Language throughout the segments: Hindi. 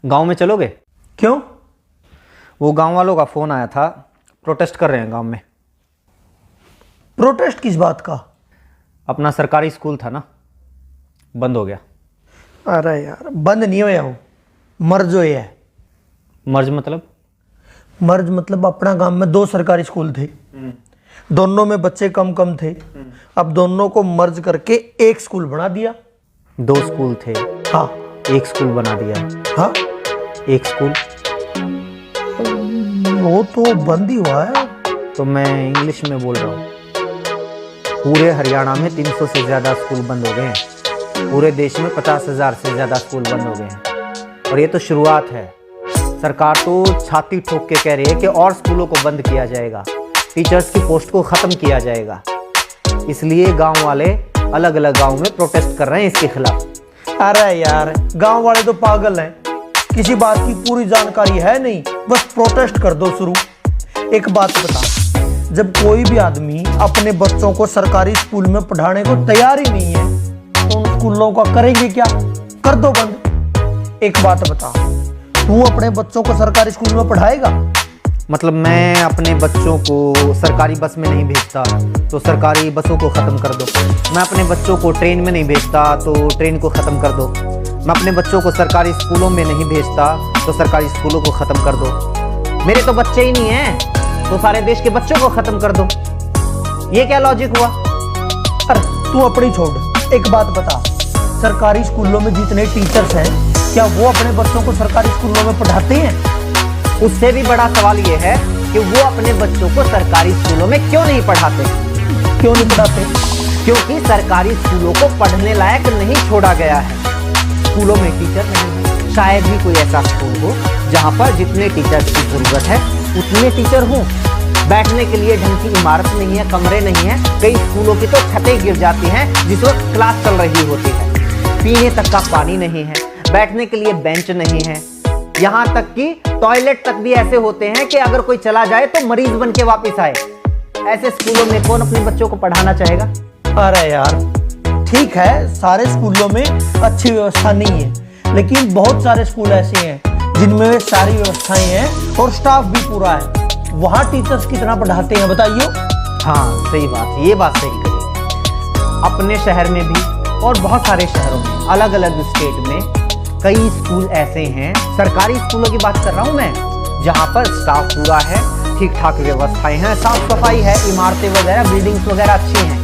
गांव में चलोगे? क्यों? वो गांव वालों का फोन आया था, प्रोटेस्ट कर रहे हैं गांव में। प्रोटेस्ट किस बात का? अपना सरकारी स्कूल था ना, बंद हो गया। अरे यार, बंद नहीं होया हो, मर्ज होया है। मर्ज मतलब? मर्ज मतलब अपना गांव में 2 सरकारी स्कूल थे, दोनों में बच्चे कम कम थे। अब दोनों को मर्ज करके एक स्कूल बना दिया। 2 स्कूल थे, हाँ। एक स्कूल बना दिया। हाँ, एक स्कूल वो तो बंद ही हुआ है। तो मैं इंग्लिश में बोल रहा हूँ। पूरे हरियाणा में 300 से ज़्यादा स्कूल बंद हो गए हैं। पूरे देश में 50,000 से ज़्यादा स्कूल बंद हो गए हैं। और ये तो शुरुआत है। सरकार तो छाती ठोक के कह रही है कि और स्कूलों को बंद किया जाएगा, टीचर्स की पोस्ट को ख़त्म किया जाएगा। इसलिए गांव वाले अलग अलग गांव में प्रोटेस्ट कर रहे हैं इसके खिलाफ। अरे यार, गांव वाले तो पागल हैं, किसी बात की पूरी जानकारी है नहीं, बस प्रोटेस्ट कर दो शुरू। एक बात बता, जब कोई भी आदमी अपने बच्चों को सरकारी स्कूल में पढ़ाने को तैयार ही नहीं है तो उन स्कूलों का करेंगे क्या? कर दो बंद। एक बात बता, तू अपने बच्चों को सरकारी स्कूल में पढ़ाएगा? मतलब मैं अपने बच्चों को सरकारी बस में नहीं भेजता तो सरकारी बसों को ख़त्म कर दो। मैं अपने बच्चों को ट्रेन में नहीं भेजता तो ट्रेन को ख़त्म कर दो। मैं अपने बच्चों को सरकारी स्कूलों में नहीं भेजता तो सरकारी स्कूलों को ख़त्म कर दो। मेरे तो बच्चे ही नहीं हैं तो सारे देश के बच्चों को ख़त्म कर दो। ये क्या लॉजिक हुआ? अरे तू अपनी छोड़, एक बात बता, सरकारी स्कूलों में जितने टीचर्स हैं क्या वो अपने बच्चों को सरकारी स्कूलों में पढ़ाते हैं? उससे भी बड़ा सवाल ये है कि वो अपने बच्चों को सरकारी स्कूलों में क्यों नहीं पढ़ाते? क्यों नहीं पढ़ाते? क्योंकि सरकारी स्कूलों को पढ़ने लायक नहीं छोड़ा गया है। स्कूलों में टीचर नहीं है। शायद ही कोई ऐसा स्कूल हो जहां पर जितने टीचर्स की जरूरत है उतने टीचर हों। बैठने के लिए ढंग की इमारत नहीं है, कमरे नहीं है। कई स्कूलों की तो छतें गिर जाती हैं जिस वक्त क्लास चल रही होती है। पीने तक का पानी नहीं है, बैठने के लिए बेंच नहीं है। यहाँ तक कि टॉयलेट तक भी ऐसे होते हैं कि अगर कोई चला जाए तो मरीज बन के वापिस आए। ऐसे स्कूलों में कौन अपने बच्चों को पढ़ाना चाहेगा? अरे यार ठीक है, सारे स्कूलों में अच्छी व्यवस्था नहीं है, लेकिन बहुत सारे स्कूल ऐसे हैं जिनमें सारी व्यवस्थाएं हैं और स्टाफ भी पूरा है। वहाँ टीचर्स कितना पढ़ाते हैं बताइए? हाँ सही बात, ये बात सही कही। अपने शहर में भी और बहुत सारे शहरों में, अलग अलग स्टेट में कई स्कूल ऐसे हैं, सरकारी स्कूलों की बात कर रहा हूँ मैं, जहाँ पर स्टाफ पूरा है, ठीक ठाक व्यवस्थाएं हैं, साफ सफाई है, इमारतें वगैरह, बिल्डिंग्स वगैरह अच्छी हैं।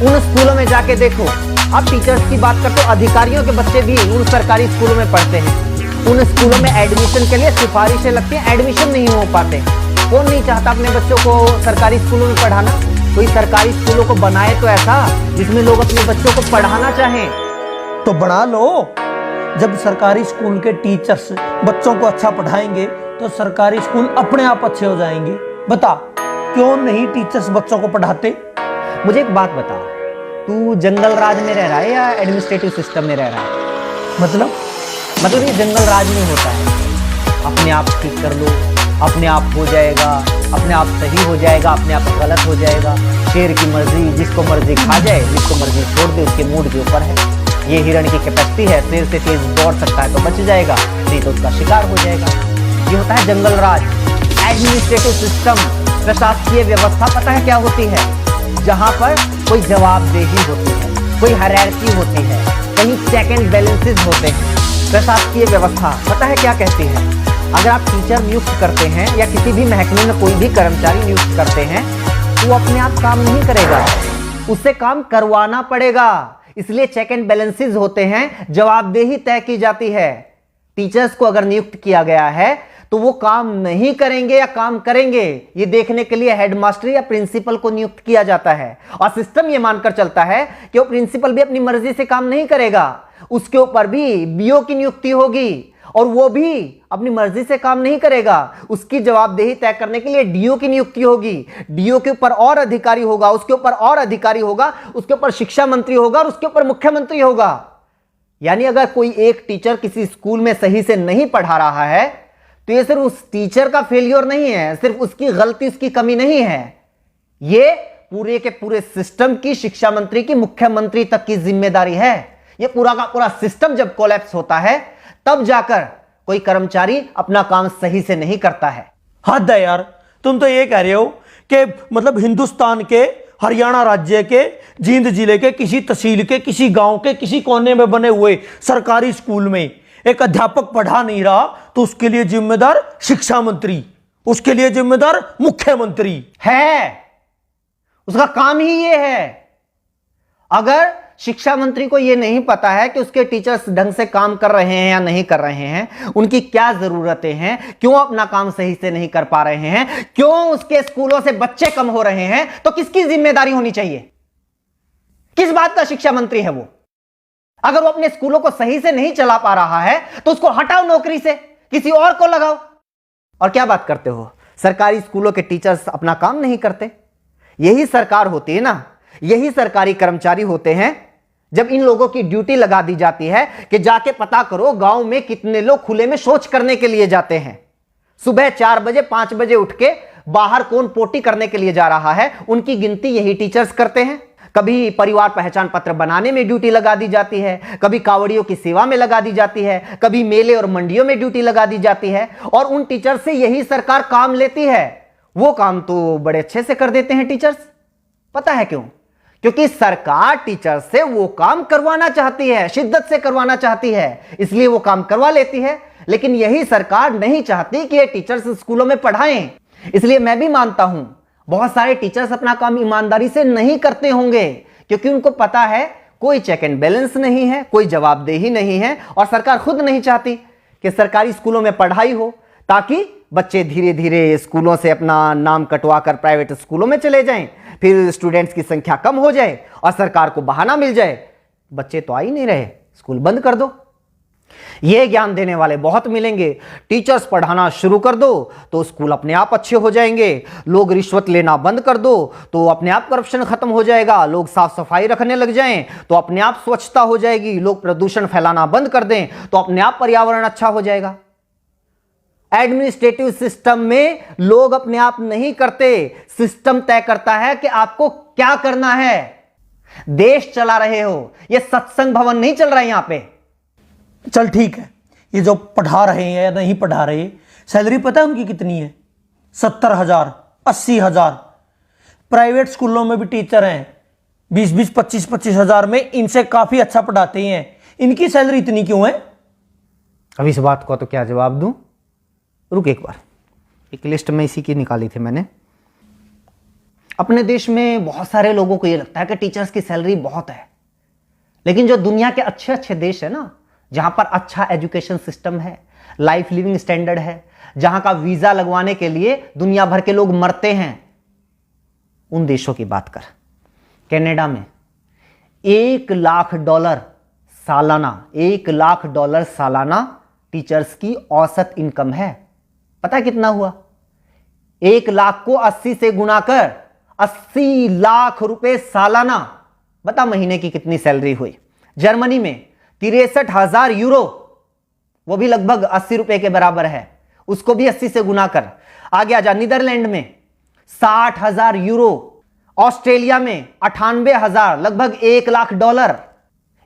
उन स्कूलों में जाके देखो। अब टीचर्स की बात करते हो, अधिकारियों के बच्चे भी उन सरकारी स्कूलों में पढ़ते हैं। उन स्कूलों में एडमिशन के लिए सिफारिशें लगती हैं, एडमिशन नहीं हो पाते। कौन नहीं चाहता अपने बच्चों को सरकारी स्कूलों में पढ़ाना? कोई सरकारी स्कूलों को बनाए तो ऐसा जिसमें लोग अपने बच्चों को पढ़ाना चाहें। तो बना लो। जब सरकारी स्कूल के टीचर्स बच्चों को अच्छा पढ़ाएंगे तो सरकारी स्कूल अपने आप अच्छे हो जाएंगे। बता, क्यों नहीं टीचर्स बच्चों को पढ़ाते? मुझे एक बात बता, तू जंगल राज में रह रहा है या एडमिनिस्ट्रेटिव सिस्टम में रह रहा है? मतलब ये जंगल राज में होता है, अपने आप ठीक कर लो, अपने आप हो जाएगा, अपने आप सही हो जाएगा, अपने आप गलत हो जाएगा। शेर की मर्जी, जिसको मर्जी खा जाए, जिसको मर्जी छोड़ दे, उसके मूड के ऊपर है। ये हिरण की कैपेसिटी है, शेर से तेज दौड़ सकता है तो बच जाएगा, नहीं तो उसका शिकार हो जाएगा। ये होता है जंगल राज। एडमिनिस्ट्रेटिव सिस्टम, प्रशासकीय व्यवस्था पता है क्या होती है? जहाँ पर कोई जवाबदेही होती है, कोई हायरार्की होती है, कहीं चेक एंड बैलेंसेस होते हैं। प्रशासकीय व्यवस्था पता है क्या कहती है? अगर आप टीचर नियुक्त करते हैं या किसी भी महकमे में कोई भी कर्मचारी नियुक्त करते हैं तो वो अपने आप काम नहीं करेगा, उससे काम करवाना पड़ेगा। इसलिए चेक एंड बैलेंसेस होते हैं, जवाबदेही तय की जाती है। टीचर्स को अगर नियुक्त किया गया है तो वो काम नहीं करेंगे या काम करेंगे, ये देखने के लिए हेडमास्टर या प्रिंसिपल को नियुक्त किया जाता है। और सिस्टम ये मानकर चलता है कि वो प्रिंसिपल भी अपनी मर्जी से काम नहीं करेगा, उसके ऊपर भी बीओ की नियुक्ति होगी और वो भी अपनी मर्जी से काम नहीं करेगा। उसकी जवाबदेही तय करने के लिए डीओ की नियुक्ति होगी, डीओ के ऊपर और अधिकारी होगा, उसके ऊपर और अधिकारी होगा, उसके ऊपर शिक्षा मंत्री होगा और उसके ऊपर मुख्यमंत्री होगा। यानी अगर कोई एक टीचर किसी स्कूल में सही से नहीं पढ़ा रहा है तो ये सिर्फ उस टीचर का फेलियर नहीं है, सिर्फ उसकी गलती, उसकी कमी नहीं है, ये पूरे के पूरे सिस्टम की, शिक्षा मंत्री की, मुख्यमंत्री तक की जिम्मेदारी है। ये पूरा का पूरा सिस्टम जब कोलैप्स होता है तब जाकर कोई कर्मचारी अपना काम सही से नहीं करता है। हद है यार, तुम तो ये कह रहे हो कि मतलब हिंदुस्तान के हरियाणा राज्य के जींद जिले के किसी तहसील के किसी गांव के किसी कोने में बने हुए सरकारी स्कूल में एक अध्यापक पढ़ा नहीं रहा तो उसके लिए जिम्मेदार शिक्षा मंत्री, उसके लिए जिम्मेदार मुख्यमंत्री है। उसका काम ही ये है। अगर शिक्षा मंत्री को यह नहीं पता है कि उसके टीचर्स ढंग से काम कर रहे हैं या नहीं कर रहे हैं, उनकी क्या जरूरतें हैं, क्यों अपना काम सही से नहीं कर पा रहे हैं, क्यों उसके स्कूलों से बच्चे कम हो रहे हैं, तो किसकी जिम्मेदारी होनी चाहिए? किस बात का शिक्षा मंत्री है वो? अगर वो अपने स्कूलों को सही से नहीं चला पा रहा है तो उसको हटाओ नौकरी से, किसी और को लगाओ। और क्या बात करते हो, सरकारी स्कूलों के टीचर्स अपना काम नहीं करते? यही सरकार होती है ना, यही सरकारी कर्मचारी होते हैं जब इन लोगों की ड्यूटी लगा दी जाती है कि जाके पता करो गांव में कितने लोग खुले में शौच करने के लिए जाते हैं। सुबह 4 बजे 5 बजे उठ के बाहर कौन पोटी करने के लिए जा रहा है, उनकी गिनती यही टीचर्स करते हैं। कभी परिवार पहचान पत्र बनाने में ड्यूटी लगा दी जाती है, कभी कावड़ियों की सेवा में लगा दी जाती है, कभी मेले और मंडियों में ड्यूटी लगा दी जाती है, और उन टीचर से यही सरकार काम लेती है। वो काम तो बड़े अच्छे से कर देते हैं टीचर्स। पता है क्यों? क्योंकि सरकार टीचर से वो काम करवाना चाहती है, शिद्दत से करवाना चाहती है, इसलिए वो काम करवा लेती है। लेकिन यही सरकार नहीं चाहती कि ये टीचर्स स्कूलों में पढ़ाएं। इसलिए मैं भी मानता हूं बहुत सारे टीचर्स अपना काम ईमानदारी से नहीं करते होंगे, क्योंकि उनको पता है कोई चेक एंड बैलेंस नहीं है, कोई जवाबदेही नहीं है, और सरकार खुद नहीं चाहती कि सरकारी स्कूलों में पढ़ाई हो, ताकि बच्चे धीरे धीरे स्कूलों से अपना नाम कटवा कर प्राइवेट स्कूलों में चले जाएं, फिर स्टूडेंट्स की संख्या कम हो जाए और सरकार को बहाना मिल जाए, बच्चे तो आ ही नहीं रहे, स्कूल बंद कर दो। ये ज्ञान देने वाले बहुत मिलेंगे। टीचर्स पढ़ाना शुरू कर दो तो स्कूल अपने आप अच्छे हो जाएंगे। लोग रिश्वत लेना बंद कर दो तो अपने आप करप्शन खत्म हो जाएगा। लोग साफ सफाई रखने लग जाएं तो अपने आप स्वच्छता हो जाएगी। लोग प्रदूषण फैलाना बंद कर दें तो अपने आप पर्यावरण अच्छा हो जाएगा। एडमिनिस्ट्रेटिव सिस्टम में लोग अपने आप नहीं करते, सिस्टम तय करता है कि आपको क्या करना है। देश चला रहे हो, यह सत्संग भवन नहीं चल रहा है यहां पे। चल ठीक है, ये जो पढ़ा रहे हैं या नहीं पढ़ा रहे, सैलरी पता है उनकी कितनी है? 70,000, 80,000। प्राइवेट स्कूलों में भी टीचर हैं 20-20, 25-25 हजार में, इनसे काफी अच्छा पढ़ाते हैं। इनकी सैलरी इतनी क्यों है? अब इस बात को तो क्या जवाब दूं? रुक एक बार, एक लिस्ट में इसी की निकाली थी मैंने। अपने देश में बहुत सारे लोगों को यह लगता है कि टीचर्स की सैलरी बहुत है, लेकिन जो दुनिया के अच्छे अच्छे देश है ना, जहां पर अच्छा एजुकेशन सिस्टम है, लाइफ लिविंग स्टैंडर्ड है, जहां का वीजा लगवाने के लिए दुनिया भर के लोग मरते हैं, उन देशों की बात कर। कनाडा में $1,00,000 सालाना, $1,00,000 सालाना टीचर्स की औसत इनकम है। पता है कितना हुआ? 1 लाख को 80 से गुणा कर 80 लाख रुपए सालाना। बता महीने की कितनी सैलरी हुई? जर्मनी में 63,000 यूरो, वो भी लगभग 80 रुपए के बराबर है, उसको भी 80 से गुना कर। आगे आजा, नीदरलैंड में 60,000 यूरो, ऑस्ट्रेलिया में 98,000, लगभग $1,00,000,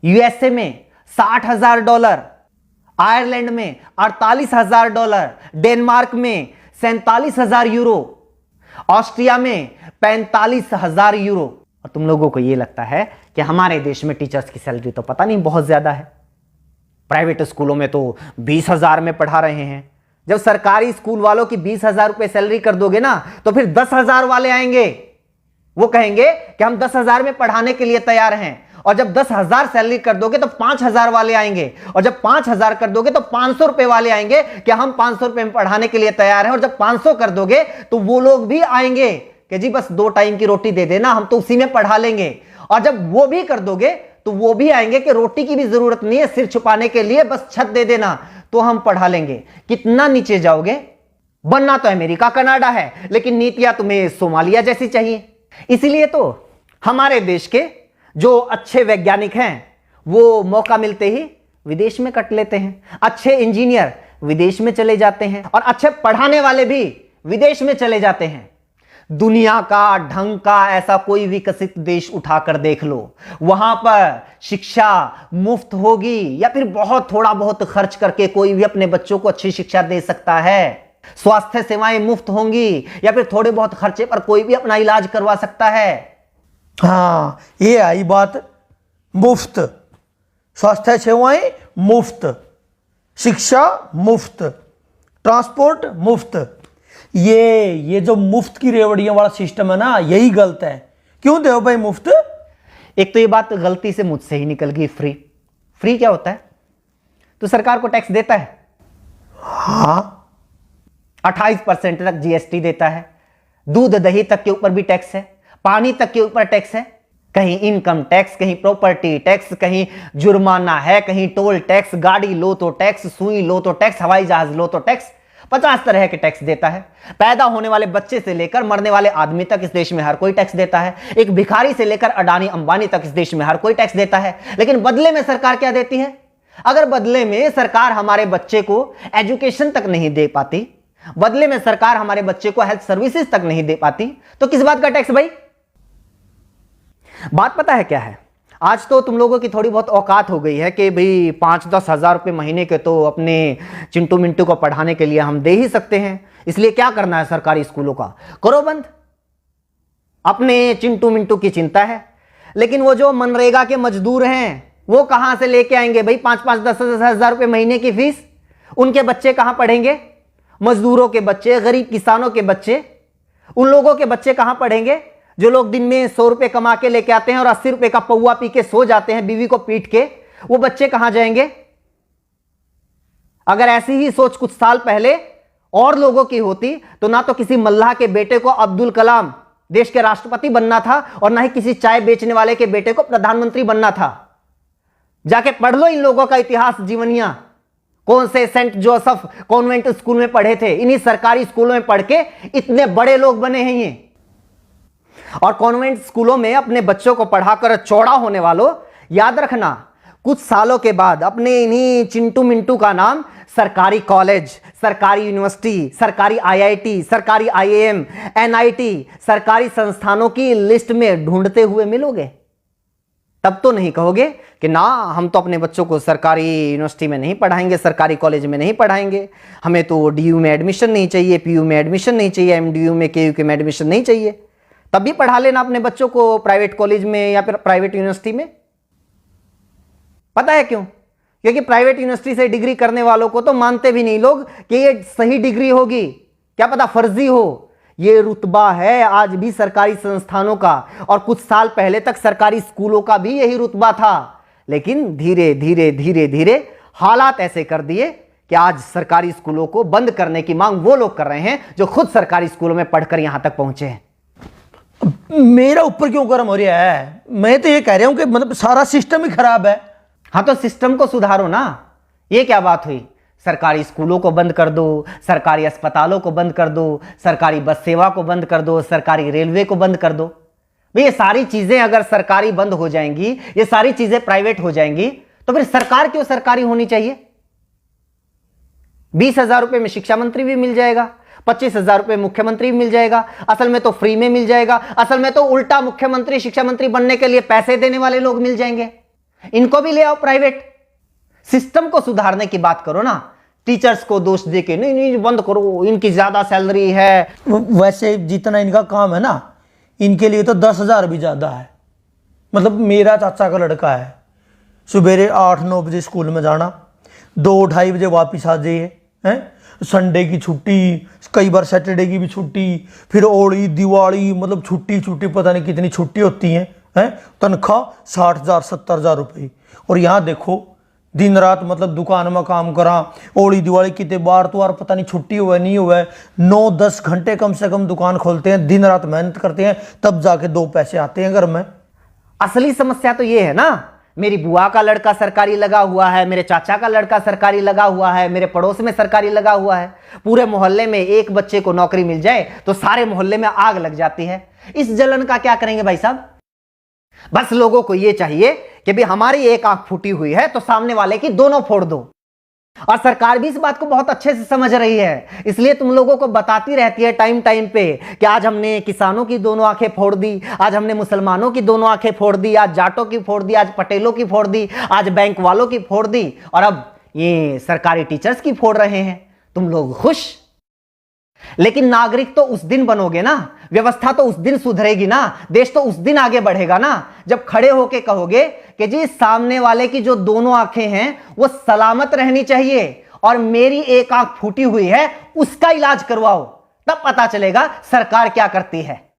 यूएसए में $60,000, आयरलैंड में $48,000, डेनमार्क में 47,000 यूरो, ऑस्ट्रिया में 45,000 यूरो। और तुम लोगों को यह लगता है कि हमारे देश में टीचर्स की सैलरी तो पता नहीं बहुत ज्यादा है। प्राइवेट स्कूलों में तो 20,000 में पढ़ा रहे हैं। जब सरकारी स्कूल वालों की 20,000 रुपए सैलरी कर दोगे ना, तो फिर 10,000 वाले आएंगे, वो कहेंगे कि हम 10,000 में पढ़ाने के लिए तैयार हैं। और जब 10,000 सैलरी कर दोगे तो 5,000 वाले आएंगे, और जब 5,000 कर दोगे तो 500 रुपए वाले आएंगे कि हम 500 रुपए में पढ़ाने के लिए तैयार हैं। और जब 500 कर दोगे तो वो लोग भी आएंगे कि जी बस 2 टाइम की रोटी दे देना, हम तो उसी में पढ़ा लेंगे। और जब वो भी कर दोगे तो वो भी आएंगे कि रोटी की भी जरूरत नहीं है, सिर छुपाने के लिए बस छत दे देना, तो हम पढ़ा लेंगे। कितना नीचे जाओगे? बनना तो अमेरिका कनाडा है, लेकिन नीतियां तुम्हें सोमालिया जैसी चाहिए। इसीलिए तो हमारे देश के जो अच्छे वैज्ञानिक हैं वो मौका मिलते ही विदेश में कट लेते हैं। अच्छे इंजीनियर विदेश में चले जाते हैं, और अच्छे पढ़ाने वाले भी विदेश में चले जाते हैं। दुनिया का ढंग का ऐसा कोई विकसित देश उठाकर देख लो, वहां पर शिक्षा मुफ्त होगी या फिर बहुत थोड़ा बहुत खर्च करके कोई भी अपने बच्चों को अच्छी शिक्षा दे सकता है। स्वास्थ्य सेवाएं मुफ्त होंगी या फिर थोड़े बहुत खर्चे पर कोई भी अपना इलाज करवा सकता है। हाँ, ये आई बात, मुफ्त स्वास्थ्य सेवाएं मुफ्त, शिक्षा मुफ्त, ट्रांसपोर्ट मुफ्त। ये जो मुफ्त की रेवड़ियों वाला सिस्टम है ना, यही गलत है। क्यों दे भाई मुफ्त? एक तो ये बात गलती से मुझसे ही निकल गई, फ्री। फ्री क्या होता है? तो सरकार को टैक्स देता है, हाँ 28% तक जीएसटी देता है, दूध दही तक के ऊपर भी टैक्स है, पानी तक के ऊपर टैक्स है, कहीं इनकम टैक्स, कहीं प्रॉपर्टी टैक्स, कहीं जुर्माना है, कहीं टोल टैक्स, गाड़ी लो तो टैक्स, सुई लो तो टैक्स, हवाई जहाज लो तो टैक्स, 50 तरह के टैक्स देता है। पैदा होने वाले बच्चे से लेकर मरने वाले आदमी तक इस देश में हर कोई टैक्स देता है। एक भिखारी से लेकर अडानी अंबानी तक इस देश में हर कोई टैक्स देता है। लेकिन बदले में सरकार क्या देती है? अगर बदले में सरकार हमारे बच्चे को एजुकेशन तक नहीं दे पाती, बदले में सरकार हमारे बच्चे को हेल्थ सर्विसेज तक नहीं दे पाती, तो किस बात का टैक्स भाई? बात पता है क्या है? आज तो तुम लोगों की थोड़ी बहुत औकात हो गई है कि भाई 5-10 हजार रुपये महीने के तो अपने चिंटू मिंटू को पढ़ाने के लिए हम दे ही सकते हैं, इसलिए क्या करना है सरकारी स्कूलों का, करो बंद। अपने चिंटू मिंटू की चिंता है, लेकिन वो जो मनरेगा के मजदूर हैं वो कहां से लेके आएंगे भाई 5-5-10 हजार रुपये महीने की फीस? उनके बच्चे कहां पढ़ेंगे? मजदूरों के बच्चे, गरीब किसानों के बच्चे, उन लोगों के बच्चे कहां पढ़ेंगे जो लोग दिन में 100 रुपए कमा के लेके आते हैं और 80 रुपए का पौवा पी के सो जाते हैं बीवी को पीट के? वो बच्चे कहां जाएंगे? अगर ऐसी ही सोच कुछ साल पहले और लोगों की होती तो ना तो किसी मल्लाह के बेटे को अब्दुल कलाम देश के राष्ट्रपति बनना था और ना ही किसी चाय बेचने वाले के बेटे को प्रधानमंत्री बनना था। जाके पढ़ लो इन लोगों का इतिहास, जीवनियां। कौन से सेंट जोसेफ कॉन्वेंट स्कूल में पढ़े थे, इन्हीं सरकारी स्कूलों में पढ़ के इतने बड़े लोग बने हैं ये। और कॉन्वेंट स्कूलों में अपने बच्चों को पढ़ाकर चौड़ा होने वालों, याद रखना कुछ सालों के बाद अपने इन्हीं चिंटू मिंटू का नाम सरकारी कॉलेज, सरकारी यूनिवर्सिटी, सरकारी आईआईटी, सरकारी आईएएम, एनआईटी, सरकारी संस्थानों की लिस्ट में ढूंढते हुए मिलोगे। तब तो नहीं कहोगे कि ना हम तो अपने बच्चों को सरकारी यूनिवर्सिटी में नहीं पढ़ाएंगे, सरकारी कॉलेज में नहीं पढ़ाएंगे, हमें तो डीयू में एडमिशन नहीं चाहिए, पीयू में एडमिशन नहीं चाहिए, एमडीयू में केयू में एडमिशन नहीं चाहिए। तब भी पढ़ा लेना अपने बच्चों को प्राइवेट कॉलेज में या फिर प्राइवेट यूनिवर्सिटी में। पता है क्यों? क्योंकि प्राइवेट यूनिवर्सिटी से डिग्री करने वालों को तो मानते भी नहीं लोग कि ये सही डिग्री होगी, क्या पता फर्जी हो। ये रुतबा है आज भी सरकारी संस्थानों का, और कुछ साल पहले तक सरकारी स्कूलों का भी यही रुतबा था। लेकिन धीरे धीरे धीरे धीरे हालात ऐसे कर दिए कि आज सरकारी स्कूलों को बंद करने की मांग वो लोग कर रहे हैं जो खुद सरकारी स्कूलों में पढ़कर यहां तक पहुंचे हैं। मेरा ऊपर क्यों गर्म हो रहा है? मैं तो ये कह रहा हूं कि मतलब सारा सिस्टम ही खराब है। हाँ तो सिस्टम को सुधारो ना। ये क्या बात हुई? सरकारी स्कूलों को बंद कर दो, सरकारी अस्पतालों को बंद कर दो, सरकारी बस सेवा को बंद कर दो, सरकारी रेलवे को बंद कर दो। भाई ये सारी चीजें अगर सरकारी बंद हो जाएंगी, ये सारी चीजें प्राइवेट हो जाएंगी, तो फिर सरकार क्यों सरकारी होनी चाहिए? 20,000 रुपए में शिक्षा मंत्री भी मिल जाएगा, 25,000 रुपए मुख्यमंत्री भी मिल जाएगा। असल में तो फ्री में मिल जाएगा, असल में तो उल्टा मुख्यमंत्री शिक्षा मंत्री बनने के लिए पैसे देने वाले लोग मिल जाएंगे। इनको भी ले आओ प्राइवेट। सिस्टम को सुधारने की बात करो ना, टीचर्स को दोष देके नहीं नहीं बंद करो, इनकी ज्यादा सैलरी है। वैसे जितना इनका काम है ना, इनके लिए तो 10,000 भी ज्यादा है। मतलब मेरा चाचा का लड़का है, सुबेरे 8-9 बजे स्कूल में जाना, 2-2:30 बजे वापिस आ जाइए, हैं संडे की छुट्टी, कई बार सैटरडे की भी छुट्टी, फिर होली दिवाली, मतलब छुट्टी पता नहीं कितनी छुट्टी होती हैं। तनख्वाह 60,000 70,000 रुपये। और यहाँ देखो दिन रात मतलब दुकान में काम करा, होली दिवाली कितने बार तो पता नहीं छुट्टी हुआ नहीं हुआ, 9-10 घंटे कम से कम दुकान खोलते हैं, दिन रात मेहनत करते हैं, तब जाके 2 पैसे आते हैं घर में। असली समस्या तो ये है ना, मेरी बुआ का लड़का सरकारी लगा हुआ है, मेरे चाचा का लड़का सरकारी लगा हुआ है, मेरे पड़ोस में सरकारी लगा हुआ है। पूरे मोहल्ले में एक बच्चे को नौकरी मिल जाए तो सारे मोहल्ले में आग लग जाती है। इस जलन का क्या करेंगे भाई साहब? बस लोगों को यह चाहिए कि भी हमारी एक आंख फूटी हुई है तो सामने वाले की दोनों फोड़ दो। और सरकार भी इस बात को बहुत अच्छे से समझ रही है, इसलिए तुम लोगों को बताती रहती है टाइम टाइम पे कि आज हमने किसानों की दोनों आंखें फोड़ दी, आज हमने मुसलमानों की दोनों आंखें फोड़ दी, आज जाटों की फोड़ दी, आज पटेलों की फोड़ दी, आज बैंक वालों की फोड़ दी, और अब ये सरकारी टीचर्स की फोड़ रहे हैं। तुम लोग खुश? लेकिन नागरिक तो उस दिन बनोगे ना, व्यवस्था तो उस दिन सुधरेगी ना, देश तो उस दिन आगे बढ़ेगा ना, जब खड़े होके कहोगे कि जी सामने वाले की जो दोनों आंखें हैं वो सलामत रहनी चाहिए और मेरी एक आंख फूटी हुई है उसका इलाज करवाओ। तब पता चलेगा सरकार क्या करती है।